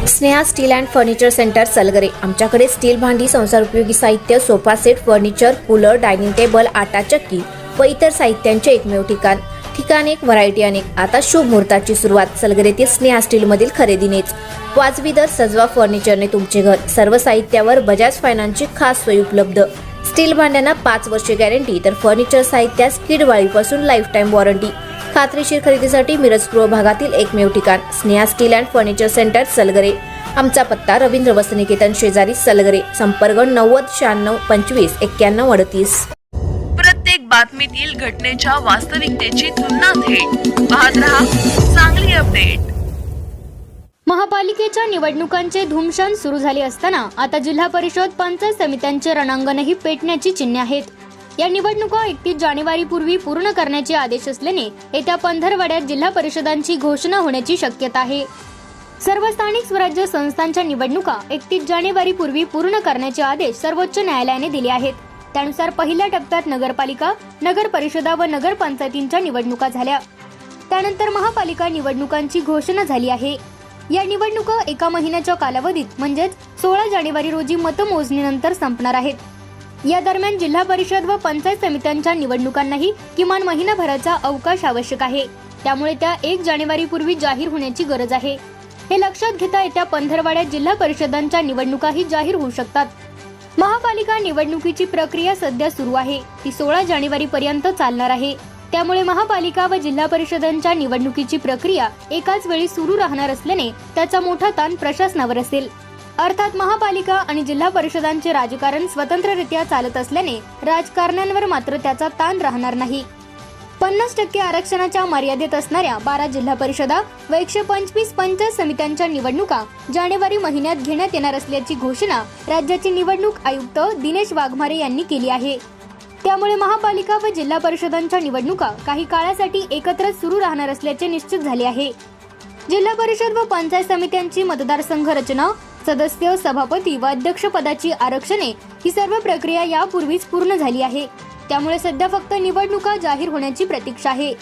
Sneha steel and furniture centre Salgare. आमच्याकडे steel भांडी, संसार उपयोगी साहित्य, sofa set, furniture, cooler, dining table, आटा चक्की व इतर साहित्यांचे एकमेव ठिकाण एक, व्हरायटी अनेक। आता शुभ मुहूर्ताची सुरुवात सलगरेतील स्नेहा स्टील मधील खरेदीनेच। वाजवी दर, सजवा फर्निचरने तुमचे घर। सर्व साहित्यावर बजाज फायनान्सची खास सोय उपलब्ध। स्टील भांड्यांना 5 वर्षे गॅरंटी, तर फर्निचर साहित्यास किडवाळीपासून लाईफ टाइम वॉरंटी। खात्रीशीर खरेदीसाठी मिरज पूर्व भागातील एकमेव ठिकाण Sneha steel and furniture centre Salgare. आमचा पत्ता रवींद्र वस्त्रनिकेतन शेजारी सलगरे। संपर्क 90 96 25 91 38। प्रत्येक बातमीतील घटनेच्या वास्तविकतेची तुलना थेट पाहत रहा चांगली अपडेट। महापालिकेच्या निवडणुकांचे धुमशान सुरू झाले असताना आता जिल्हा परिषद पंचायत समित्यांचे रणांगणही पेटण्याची चिन्हे आहेत। या निवडणुका 31 जानेवारीपूर्वी पूर्ण करण्याचे आदेश असल्याने येत्या पंधरवड्यात जिल्हा परिषदांची घोषणा होण्याची शक्यता आहे। सर्व स्थानिक स्वराज्य संस्थांच्या निवडणुका 31 जानेवारीपूर्वी पूर्ण करण्याचे आदेश सर्वोच्च न्यायालयाने दिले आहेत। त्यानुसार पहिल्या टप्प्यात नगरपालिका, नगर परिषदा व नगर पंचायतींच्या निवडणुका झाल्या। त्यानंतर महापालिका निवडणुकांची घोषणा झाली आहे। या निवडणुका एका महिन्याच्या कालावधीत म्हणजेच 16 जानेवारी रोजी मतमोजणीनंतर संपणार आहेत। या दरम्यान जिल्हा परिषद व पंचायत समित्यांच्या निवडणुकांनाही किमान महिनाभराचा अवकाश आवश्यक आहे। त्यामुळे त्या 1 जानेवारीपूर्वी जाहीर होण्याची गरज आहे। हे लक्षात घेता येत्या पंधरवड्यात जिल्हा परिषदांच्या निवडणुकाही जाहीर होऊ शकतात। महापालिका निवडणुकीची प्रक्रिया सध्या सुरू आहे। ती 16 जानेवारीपर्यंत चालणार आहे। त्यामुळे महापालिका व जिल्हा परिषदांच्या निवडणुकीची प्रक्रिया एकाच वेळी सुरू राहणार असल्याने त्याचा मोठा ताण प्रशासनावर असेल। अर्थात महापालिका आणि जिल्हा परिषदांचे राजकारण स्वतंत्ररित्या चालत असल्याने राजकारण्यांवर मात्र त्याचा ताण राहणार नाही। 50% आरक्षणाच्या मर्यादेत असणाऱ्या 12 जिल्हा परिषदा व 125 पंचायत समित्यांच्या निवडणुका जानेवारी महिन्यात घेण्यात येणार असल्याची घोषणा राज्याचे निवडणूक आयुक्त दिनेश वाघमारे यांनी केली आहे। त्यामुळे महापालिका व जिल्हा परिषदांच्या निवडणुका काही काळासाठी एकत्रच सुरू राहणार असल्याचे निश्चित झाले आहे। जिल्हा परिषद व पंचायत समित्यांची मतदारसंघ रचना, सदस्य, सभापती व अध्यक्ष पदाची आरक्षणे ही सर्व प्रक्रिया यापूर्वीच पूर्ण झाली आहे। त्यामुळे सध्या फक्त निवडणुका जाहीर होण्याची प्रतीक्षा आहे।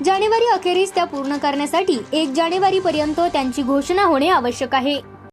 जानेवारी अखेरीस त्या पूर्ण करण्यासाठी 1 जानेवारीपर्यंत त्यांची घोषणा होणे आवश्यक आहे।